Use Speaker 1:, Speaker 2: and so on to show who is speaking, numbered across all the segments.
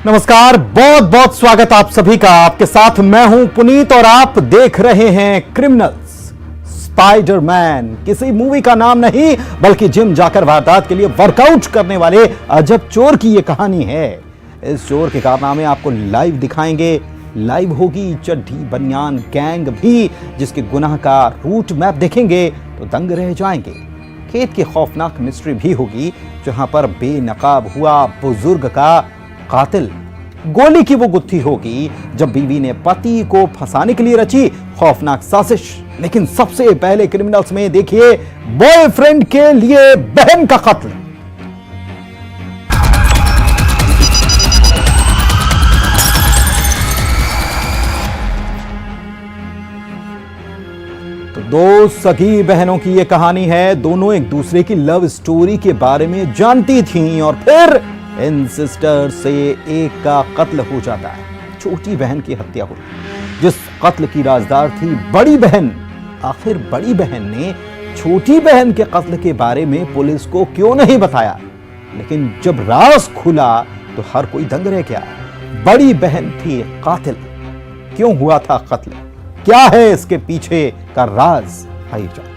Speaker 1: नमस्कार, बहुत बहुत स्वागत आप सभी का। आपके साथ मैं हूं पुनीत और आप देख रहे हैं क्रिमिनल्स। स्पाइडरमैन किसी मूवी का नाम नहीं बल्कि जिम जाकर वारदात के लिए वर्कआउट करने वाले अजब चोर की यह कहानी है। इस चोर के कारनामे आपको लाइव दिखाएंगे। लाइव होगी चड्ढी बनियान गैंग भी, जिसके गुनाह का रूट मैप देखेंगे तो दंग रह जाएंगे। खेत की खौफनाक मिस्ट्री भी होगी, जहां पर बेनकाब हुआ बुजुर्ग का कातिल। गोली की वो गुत्थी होगी जब बीवी ने पति को फंसाने के लिए रची खौफनाक साजिश। लेकिन सबसे पहले क्रिमिनल्स में देखिए बॉयफ्रेंड के लिए बहन का कत्ल। तो दो सगी बहनों की यह कहानी है। दोनों एक दूसरे की लव स्टोरी के बारे में जानती थीं और फिर इन सिस्टर से एक का कत्ल हो जाता है। छोटी बहन की हत्या हुई, जिस कत्ल की राजदार थी बड़ी बहन। आखिर बड़ी बहन ने छोटी बहन के कत्ल के बारे में पुलिस को क्यों नहीं बताया? लेकिन जब राज खुला तो हर कोई दंग रह गया। बड़ी बहन थी कातिल। क्यों हुआ था कत्ल? क्या है इसके पीछे का राज? आइए जानते हैं।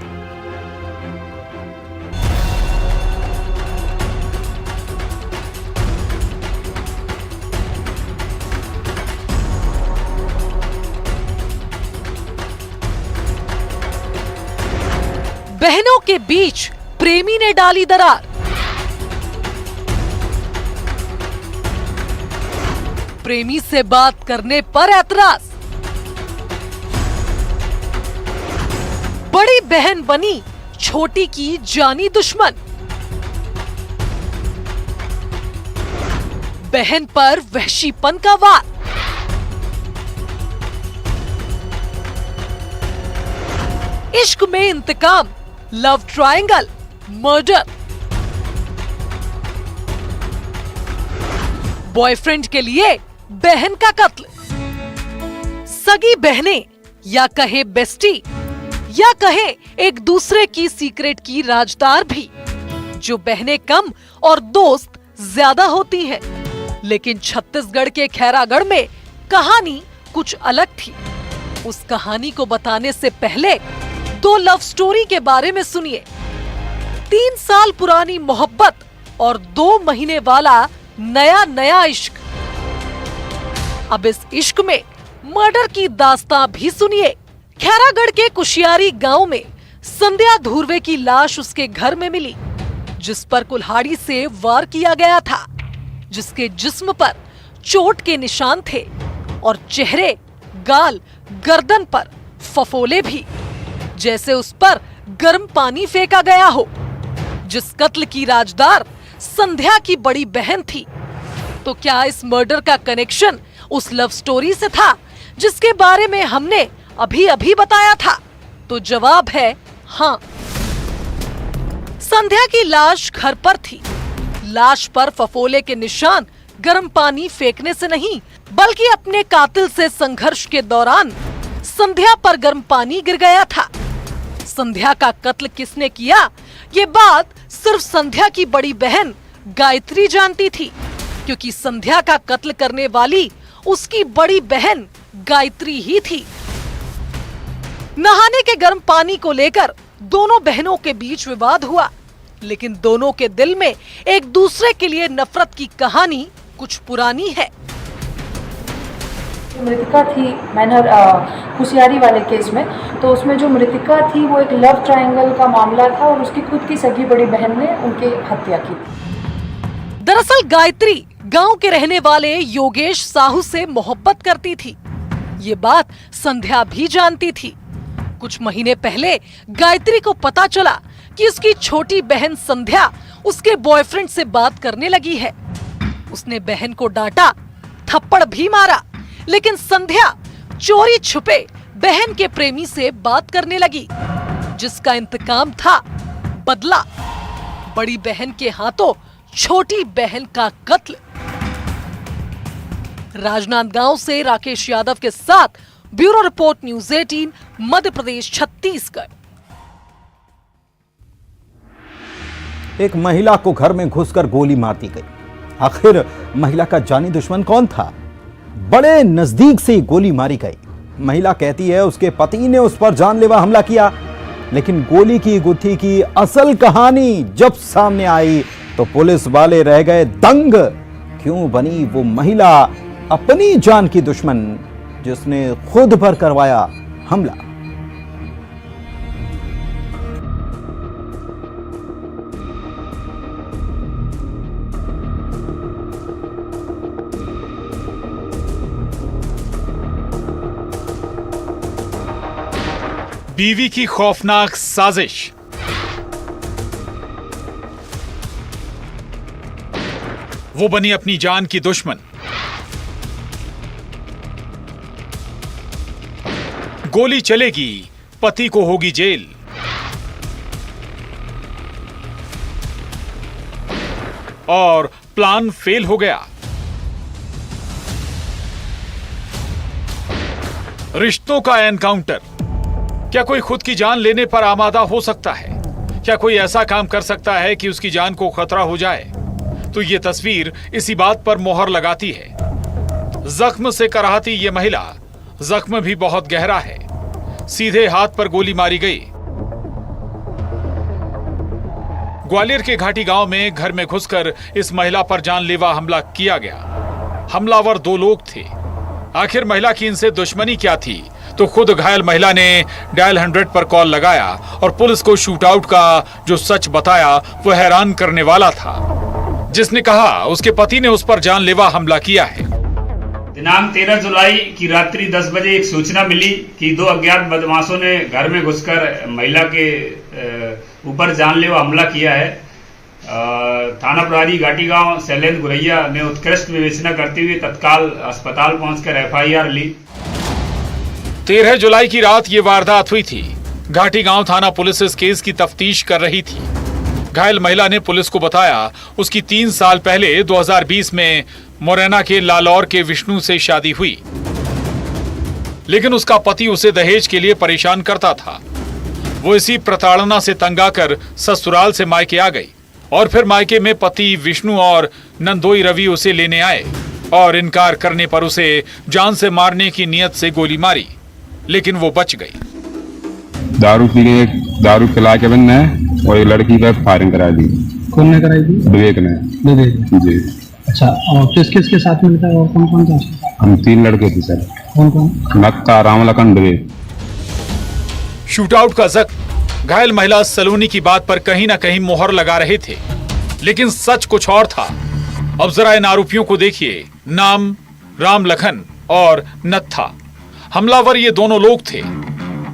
Speaker 2: बहनों के बीच प्रेमी ने डाली दरार। प्रेमी से बात करने पर ऐतराज। बड़ी बहन बनी छोटी की जानी दुश्मन। बहन पर वहशीपन का वार। इश्क में इंतकाम, लव ट्रायंगल, मर्डर। बॉयफ्रेंड के लिए बहन का कत्ल। सगी बहनें या कहे बेस्टी या कहे एक दूसरे की सीक्रेट की राजदार भी। जो बहनें कम और दोस्त ज्यादा होती हैं। लेकिन छत्तीसगढ़ के खैरागढ़ में कहानी कुछ अलग थी। उस कहानी को बताने से पहले दो लव स्टोरी के बारे में सुनिए। 3 साल पुरानी मोहब्बत और 2 महीने वाला नया इश्क। अब इस इश्क में मर्डर की दास्तां भी सुनिए। खैरागढ़ के कुशियारी गांव में संध्या धुर्वे की लाश उसके घर में मिली, जिस पर कुल्हाड़ी से वार किया गया था, जिसके जिस्म पर चोट के निशान थे और चेहरे, गाल, गर्दन पर फफोले भी, जैसे उस पर गर्म पानी फेंका गया हो। जिस कत्ल की राजदार संध्या की बड़ी बहन थी, तो क्या इस मर्डर का कनेक्शन उस लव स्टोरी से था जिसके बारे में हमने अभी बताया था? तो जवाब है हाँ। संध्या की लाश घर पर थी। लाश पर फफोले के निशान गर्म पानी फेंकने से नहीं, बल्कि अपने कातिल से संघर्ष के दौरान संध्या पर गर्म पानी गिर गया था। संध्या का कत्ल किसने किया, ये बात सिर्फ संध्या की बड़ी बहन गायत्री जानती थी, क्योंकि संध्या का कत्ल करने वाली उसकी बड़ी बहन गायत्री ही थी। नहाने के गर्म पानी को लेकर दोनों बहनों के बीच विवाद हुआ, लेकिन दोनों के दिल में एक दूसरे के लिए नफरत की कहानी कुछ पुरानी है।
Speaker 3: मृतिका थी मैनर कुशियारी वाले केस में, तो उसमें जो मृतिका थी वो एक लव ट्रायंगल का मामला था और उसकी खुद की सगी बड़ी बहन ने उनकी हत्या की।
Speaker 2: दरअसल गायत्री गांव के रहने वाले योगेश साहू से मोहब्बत करती थी। ये बात संध्या भी जानती थी। कुछ महीने पहले गायत्री को पता चला कि उसकी छोटी बहन संध्या उसके बॉयफ्रेंड से बात करने लगी है। उसने बहन को डांटा, थप्पड़ भी मारा, लेकिन संध्या चोरी छुपे बहन के प्रेमी से बात करने लगी, जिसका इंतकाम था बदला। बड़ी बहन के हाथों छोटी बहन का कत्ल। राजनांदगांव से राकेश यादव के साथ bureau report, news 18, Madhya Pradesh, Chhattisgarh.
Speaker 1: एक महिला को घर में घुसकर गोली मार दी गई। आखिर महिला का जानी दुश्मन कौन था। बड़े नजदीक से गोली मारी गई। महिला कहती है उसके पति ने उस पर जानलेवा हमला किया, लेकिन गोली की गुत्थी की असल कहानी जब सामने आई तो पुलिस वाले रह गए दंग। क्यों बनी वो महिला अपनी जान की दुश्मन, जिसने खुद पर करवाया हमला।
Speaker 4: बीवी की खौफनाक साजिश। वो बनी अपनी जान की दुश्मन। गोली चलेगी, पति को होगी जेल। और प्लान फेल हो गया। रिश्तों का एनकाउंटर। क्या कोई खुद की जान लेने पर आमादा हो सकता है? क्या कोई ऐसा काम कर सकता है कि उसकी जान को खतरा हो जाए? तो ये तस्वीर इसी बात पर मोहर लगाती है। जख्म से कराहती ये महिला, जख्म भी बहुत गहरा है। सीधे हाथ पर गोली मारी गई। ग्वालियर के घाटी गांव में घर में घुसकर इस महिला पर जानलेवा हमला किया गया। हमलावर दो लोग थे। आखिर महिला की इनसे दुश्मनी क्या थी? तो खुद घायल महिला ने डायल 100 पर कॉल लगाया और पुलिस को शूटआउट का जो सच बताया वो हैरान करने वाला था। जिसने कहा उसके पति ने उस पर जानलेवा हमला किया है।
Speaker 5: दिनांक 13 जुलाई की रात्रि 10 बजे एक सूचना मिली कि दो अज्ञात बदमाशों ने घर में घुसकर महिला के ऊपर जानलेवा हमला किया है। थाना प्रभारी घाटी गांव शैलेंद्र गुरैया ने उत्कृष्ट विवेचना करते हुए तत्काल अस्पताल पहुंचकर FIR ली।
Speaker 4: 13 जुलाई की रात ये वारदात हुई थी। घाटी गांव थाना पुलिस इस केस की तफ्तीश कर रही थी। घायल महिला ने पुलिस को बताया उसकी 3 साल पहले 2020 में मुरैना के लालौर के विष्णु से शादी हुई, लेकिन उसका पति उसे दहेज के लिए परेशान करता था। वो इसी प्रताड़ना से तंग आकर ससुराल से मायके आ गई और फिर मायके में पति विष्णु और नंदोई रवि उसे लेने आए और इनकार करने पर उसे जान से मारने की नियत से गोली मारी, लेकिन वो बच गई।
Speaker 6: दारू पी के दारू पिला के बंद है और एक लड़की पर फायरिंग करा दी।
Speaker 7: कौन ने कराई थी?
Speaker 6: विवेक ने।
Speaker 7: विवेक
Speaker 6: जी।
Speaker 7: अच्छा, और किस किस के साथ में था और कौन कौन था?
Speaker 6: हम 3 लड़के थे सर।
Speaker 7: कौन कौन?
Speaker 6: नक्का, रामलखन, विवेक।
Speaker 4: शूटआउट का जख्म घायल महिला सलोनी की बात पर कहीं ना कहीं मोहर लगा रहे थे, लेकिन सच कुछ और था। अब जरा इन आरोपियों को देखिए। नाम रामलखन और नत्था। हमलावर ये दोनों लोग थे।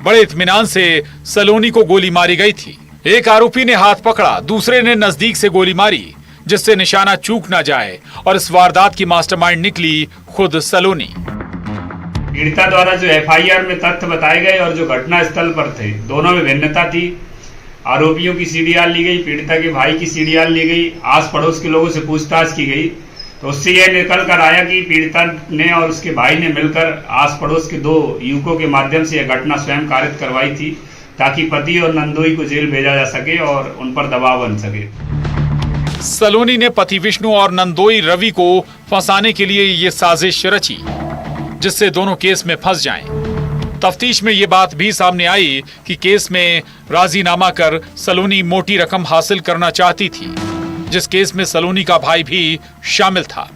Speaker 4: बड़े इत्मीनान से सलोनी को गोली मारी गई थी। एक आरोपी ने हाथ पकड़ा, दूसरे ने नजदीक से गोली मारी जिससे निशाना चूक ना जाए, और इस वारदात की मास्टरमाइंड निकली खुद सलोनी।
Speaker 5: पीड़िता द्वारा जो FIR में तथ्य बताए गए और जो घटना स्थल पर थे, दोनों में भिन्नता थी। आरोपियों की CDR ली गई, पीड़िता के भाई की CDR ली गई, आस पड़ोस के लोगों से पूछताछ की गई, तो उससे यह निकल कर आया कि पीड़िता ने और उसके भाई ने मिलकर आस पड़ोस के 2 युवकों के माध्यम से यह घटना स्वयं कारित करवाई थी, ताकि पति और नंदोई को जेल भेजा जा सके और उन पर दबाव बन सके।
Speaker 4: सलोनी ने पति विष्णु और नंदोई रवि को फंसाने के लिए ये साजिश रची, जिससे दोनों केस में फंस जाएं। तफ्तीश में ये बात भी सामने आई कि केस में राजीनामा कर सलोनी मोटी रकम हासिल करना चाहती थी, जिस केस में सलोनी का भाई भी शामिल था।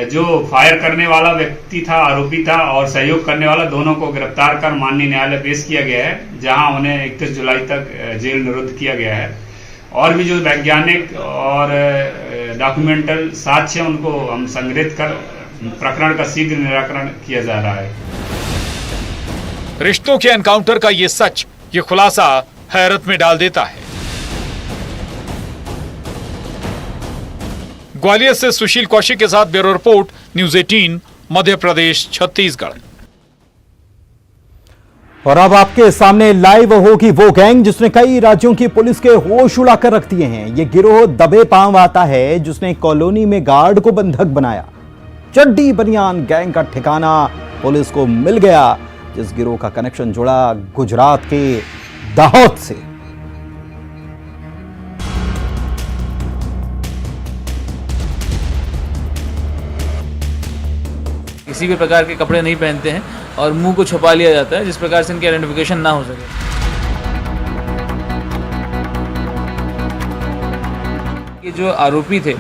Speaker 5: जो फायर करने वाला व्यक्ति था, आरोपी था, और सहयोग करने वाला, दोनों को गिरफ्तार कर माननीय न्यायालय पेश किया गया है, जहां उन्हें 31 जुलाई तक जेल निरुद्ध किया गया है। और भी जो वैज्ञानिक और डॉक्यूमेंटल साक्ष्य उनको हम संग्रहित कर प्रकरण का शीघ्र निराकरण किया जा रहा है।
Speaker 4: रिश्तों के एनकाउंटर का ये सच, ये खुलासा हैरत में डाल देता है। ग्वालियर से सुशील कौशिक के साथ bureau report, news 18, Madhya Pradesh, Chhattisgarh.
Speaker 1: और अब आपके सामने लाइव होगी वो गैंग जिसने कई राज्यों की पुलिस के होश उड़ा कर रख दिए हैं। ये गिरोह दबे पांव आता है जिसने कॉलोनी में गार्ड को बंधक बनाया। चड्डी बनियान गैंग का ठिकाना पुलिस को मिल गया, जिस गिरोह का कनेक्शन जुड़ा गुजरात के दाहोद से।
Speaker 8: किसी भी प्रकार के कपड़े नहीं पहनते हैं और मुंह को छुपा लिया जाता है, जिस प्रकार से इनकी आइडेंटिफिकेशन ना हो सके। ये जो आरोपी थे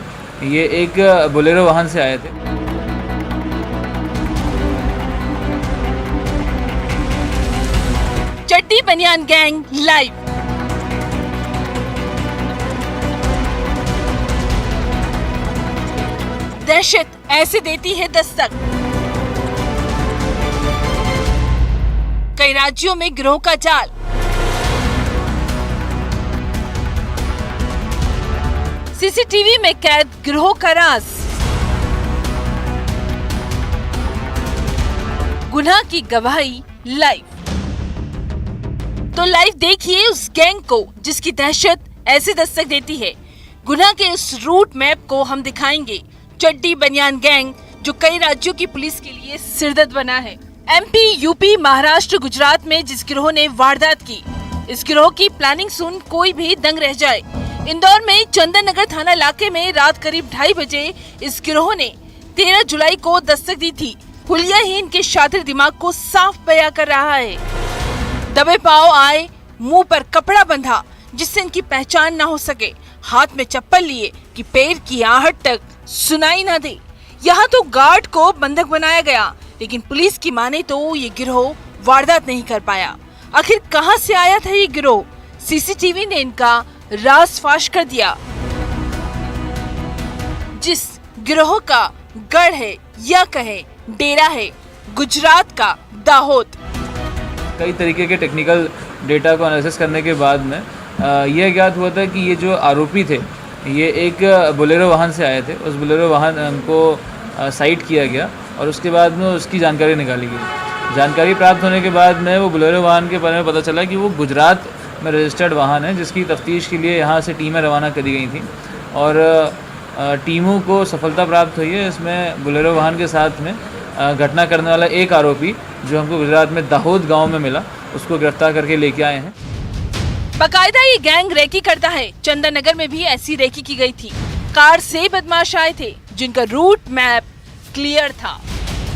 Speaker 8: ये एक बोलेरो वाहन से आए थे।
Speaker 9: चड्डी बनियान गैंग लाइव। दहशत ऐसे देती है दस्तक। कई राज्यों में गिरोह का जाल। सीसीटीवी में कैद गिरोह का राज। गुनाह की गवाही लाइव। तो लाइव देखिए उस गैंग को जिसकी दहशत ऐसे दस्तक देती है। गुनाह के इस रूट मैप को हम दिखाएंगे। चड्डी बनियान गैंग जो कई राज्यों की पुलिस के लिए सिरदर्द बना है। एमपी, यूपी, महाराष्ट्र, गुजरात में जिस गिरोह ने वारदात की, इस गिरोह की प्लानिंग सुन कोई भी दंग रह जाए। इंदौर में चंदन नगर थाना इलाके में रात करीब 2:30 बजे इस गिरोह ने 13 जुलाई को दस्तक दी थी। हुलिया ही इनके शातिर दिमाग को साफ बयां कर रहा है। दबे पांव आए, मुंह पर कपड़ा बंधा जिससे इनकी पहचान ना हो सके, हाथ में चप्पल लिए कि पैर की आहट तक सुनाई ना दे। यहाँ तो गार्ड को बंधक बनाया गया, लेकिन पुलिस की माने तो ये गिरोह वारदात नहीं कर पाया। आखिर कहां से आया था ये गिरोह? सीसीटीवी ने इनका राज फाश कर दिया। जिस गिरोह का गढ़ है या कहे डेरा है गुजरात का दाहोद।
Speaker 8: कई तरीके के टेक्निकल डेटा को एनालिसिस करने के बाद में यह ज्ञात हुआ था कि ये जो आरोपी थे ये एक बोलेरो वाहन से आए थे। उस बोलेरो वाहन को साइट किया गया और उसके बाद में उसकी जानकारी निकाली गई। जानकारी प्राप्त होने के बाद में वो बोलेरो वाहन के बारे में पता चला कि वो गुजरात में रजिस्टर्ड वाहन है, जिसकी तफ्तीश के लिए यहाँ से टीमें रवाना करी गई थी और टीमों को सफलता प्राप्त हुई है। इसमें बोलेरो वाहन के साथ में घटना करने वाला एक आरोपी जो हमको गुजरात में दाहोद गाँव में मिला, उसको गिरफ्तार करके लेके आए हैं।
Speaker 9: बाकायदा ये गैंग रेकी करता है। चंदन नगर में भी ऐसी रेकी की गई थी। कार से बदमाश आए थे जिनका रूट मैप क्लियर था।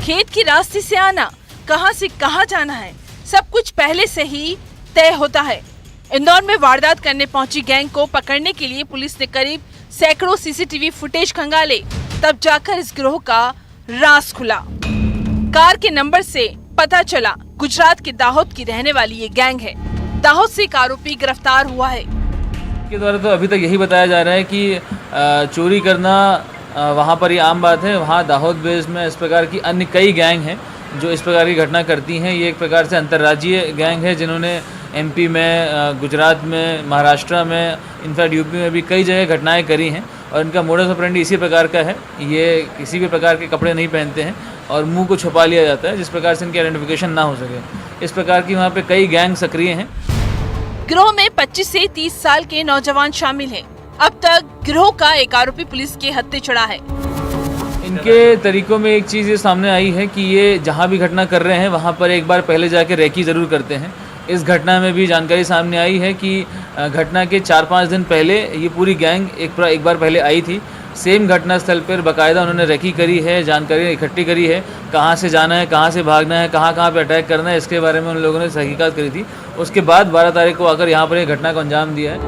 Speaker 9: खेत की रास्ते से आना, कहां से कहां जाना है, सब कुछ पहले से ही तय होता है। इंदौर में वारदात करने पहुंची गैंग को पकड़ने के लिए पुलिस ने करीब सैकड़ों सीसीटीवी फुटेज खंगाले, तब जाकर इस गिरोह का राज खुला। कार के नंबर से पता चला गुजरात के दाहोद की रहने वाली ये गैंग है। दाहोद से एक आरोपी गिरफ्तार हुआ है।
Speaker 8: के द्वारा तो अभी तक यही बताया जा रहा है कि चोरी करना वहाँ पर ये आम बात है। वहाँ दाहोद बेस में इस प्रकार की अन्य कई गैंग हैं जो इस प्रकार की घटना करती हैं। ये एक प्रकार से अंतर्राज्यीय गैंग है जिन्होंने एमपी में, गुजरात में, महाराष्ट्र में, इनफैक्ट यूपी में भी कई जगह घटनाएं करी हैं और इनका मोडस ऑपरेंडी इसी प्रकार का है। ये किसी भी प्रकार के कपड़े नहीं पहनते हैं और मुंह को छुपा लिया जाता है, जिस प्रकार से इनकी आइडेंटिफिकेशन ना हो सके। इस प्रकार की वहाँ पे कई गैंग सक्रिय हैं।
Speaker 9: गिरोह में 25 से 30 साल के नौजवान शामिल हैं। अब तक गिरोह का एक आरोपी पुलिस के हत्थे चढ़ा है।
Speaker 8: इनके तरीकों में एक चीज़ ये सामने आई है कि ये जहाँ भी घटना कर रहे हैं वहाँ पर एक बार पहले जाके रेकी ज़रूर करते हैं। इस घटना में भी जानकारी सामने आई है कि घटना के 4-5 दिन पहले ये पूरी गैंग एक बार पहले आई थी। सेम घटना स्थल पर बाकायदा उन्होंने रेकी करी है, जानकारी इकट्ठी करी है, कहाँ से जाना है, कहाँ से भागना है, कहाँ पे अटैक करना है, इसके बारे में उन लोगों ने तहकीकात करी थी। उसके बाद 12 तारीख को आकर यहाँ पर ये घटना को अंजाम दिया है।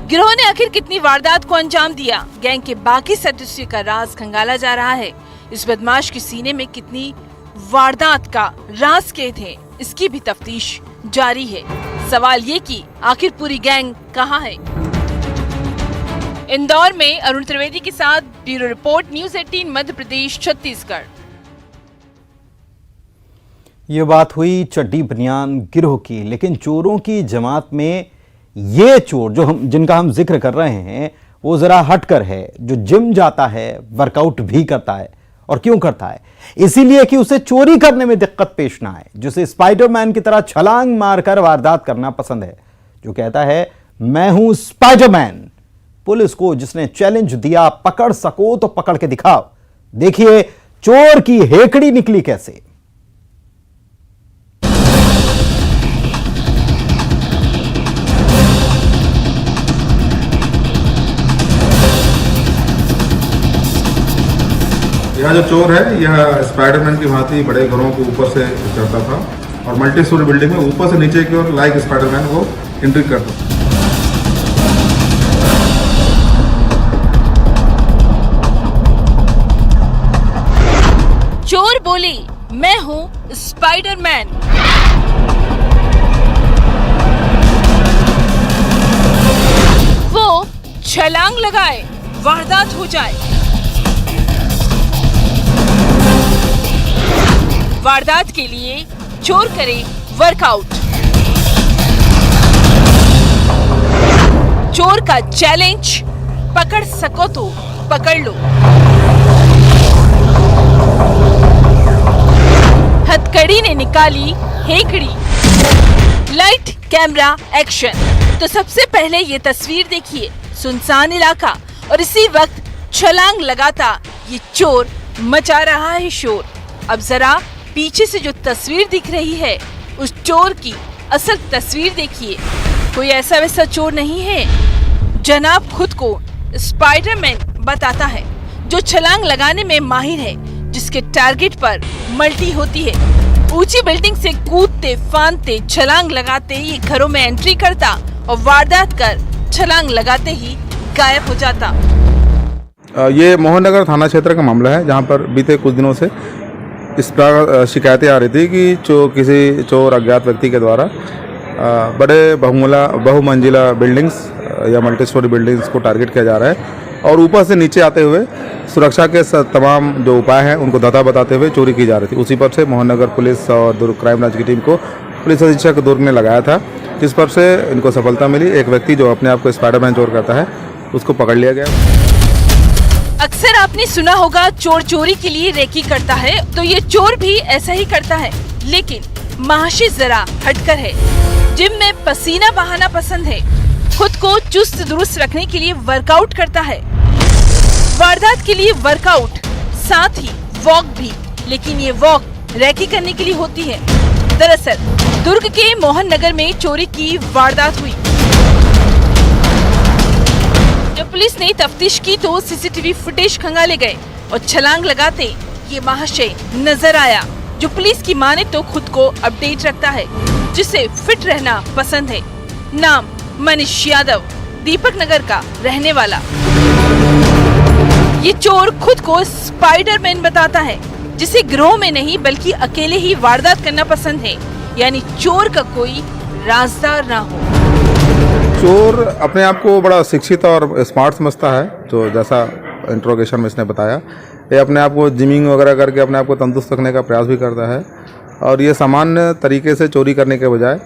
Speaker 9: गिरोह ने आखिर कितनी वारदात को अंजाम दिया? गैंग के बाकी सदस्यों का राज खंगाला जा रहा है। इस बदमाश के सीने में कितनी वारदात का राज कैद है, इसकी भी तफ्तीश जारी है। सवाल ये कि आखिर पूरी गैंग कहाँ है? इंदौर में अरुण त्रिवेदी के साथ bureau report, news 18 Madhya Pradesh, Chhattisgarh.
Speaker 1: ये बात हुई चड्डी बनियान गिरोह की, लेकिन चोरों की जमात में ये चोर जिनका हम जिक्र कर रहे हैं वो जरा हटकर है, जो जिम जाता है, वर्कआउट भी करता है। और क्यों करता है? इसीलिए कि उसे चोरी करने में दिक्कत पेश ना आए, जिसे स्पाइडरमैन की तरह छलांग मारकर वारदात करना पसंद है, जो कहता है मैं हूं स्पाइडरमैन। पुलिस को जिसने चैलेंज दिया, पकड़ सको तो पकड़ के दिखाओ। देखिए चोर की हेकड़ी निकली कैसे।
Speaker 10: यह जो चोर है यह स्पाइडरमैन की भांति बड़े घरों को ऊपर से चढ़ता था और मल्टी स्टोरी बिल्डिंग में ऊपर से नीचे की ओर लाइक स्पाइडरमैन वो एंट्री करता था।
Speaker 9: चोर बोले, मैं हूँ स्पाइडरमैन। वो छलांग लगाए, वारदात हो जाए। वारदात के लिए चोर करे वर्कआउट। चोर का चैलेंज, पकड़ सको तो पकड़ लो। हथकड़ी ने निकाली हेकड़ी। Light camera action. तो सबसे पहले ये तस्वीर देखिए, सुनसान इलाका और इसी वक्त छलांग लगाता ये चोर मचा रहा है शोर। अब जरा पीछे से जो तस्वीर दिख रही है उस चोर की असल तस्वीर देखिए। कोई ऐसा वैसा चोर नहीं है, जनाब खुद को स्पाइडरमैन बताता है, जो छलांग लगाने में माहिर है, जिसके टारगेट पर मल्टी होती है। ऊंची बिल्डिंग से कूदते फांदते छलांग लगाते ये घरों में एंट्री करता और वारदात कर छलांग लगाते ही गायब हो जाता।
Speaker 10: ये मोहन नगर थाना क्षेत्र का मामला है, जहां पर बीते कुछ दिनों से इस प्रकार शिकायतें आ रही थी कि किसी चोर अज्ञात व्यक्ति के द्वारा बड़े बहुमंजिला बिल्डिंग्स या मल्टी स्टोरी बिल्डिंग्स को टारगेट किया जा रहा है और ऊपर से नीचे आते हुए सुरक्षा के तमाम जो उपाय हैं उनको दादा बताते हुए चोरी की जा रही थी। उसी पर से मोहन नगर पुलिस और दुर्ग क्राइम ब्रांच की टीम को पुलिस अधीक्षक दुर्ग ने लगाया था, जिस पर से इनको सफलता मिली। एक व्यक्ति जो अपने आप को स्पाइडरमैन चोर करता है उसको पकड़ लिया गया।
Speaker 9: अक्सर आपने सुना होगा चोर चोरी के लिए रेकी करता है, तो ये चोर भी ऐसा ही करता है, लेकिन महाशय जरा हटकर है। जिम में पसीना बहाना पसंद है, खुद को चुस्त दुरुस्त रखने के लिए वर्कआउट करता है। वारदात के लिए वर्कआउट, साथ ही वॉक भी, लेकिन ये वॉक रेकी करने के लिए होती है। दरअसल दुर्ग के मोहन नगर में चोरी की वारदात हुई। जब पुलिस ने तफ्तीश की तो सीसीटीवी फुटेज खंगाले गए और छलांग लगाते ये महाशय नजर आया, जो पुलिस की माने तो खुद को अपडेट रखता है, जिसे फिट रहना पसंद है। नाम मनीष यादव, दीपक नगर का रहने वाला। ये चोर खुद को स्पाइडरमैन बताता है, जिसे गिरोह में नहीं बल्कि अकेले ही वारदात करना पसंद है, यानी चोर का कोई राजदार ना हो।
Speaker 10: चोर अपने आप को बड़ा शिक्षित और स्मार्ट समझता है, जो जैसा इंट्रोगेशन में इसने बताया। ये अपने आप को जिमिंग वगैरह करके अपने आप को तंदुरुस्त रखने का प्रयास भी करता है और ये सामान्य तरीके से चोरी करने के बजाय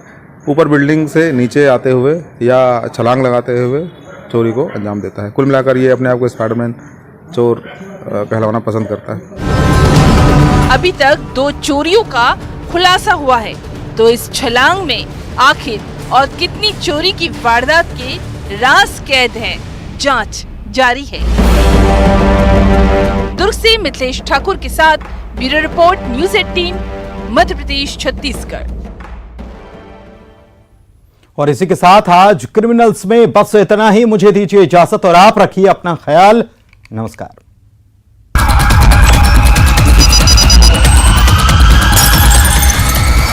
Speaker 10: ऊपर बिल्डिंग से नीचे आते हुए या छलांग लगाते हुए चोरी को अंजाम देता है। कुल मिलाकर ये अपने आप को स्पाइडरमैन चोर कहलाना पसंद करता है।
Speaker 9: अभी तक 2 चोरियों का खुलासा हुआ है, तो इस छलांग में आखिर और कितनी चोरी की वारदात के राज कैद हैं, जांच जारी है। दुर्ग से मिथिलेश ठाकुर के साथ bureau report, news 18, Madhya Pradesh, Chhattisgarh.
Speaker 1: और इसी के साथ आज क्रिमिनल्स में बस इतना ही। मुझे दीजिए इजाजत और आप रखिए अपना ख्याल। नमस्कार।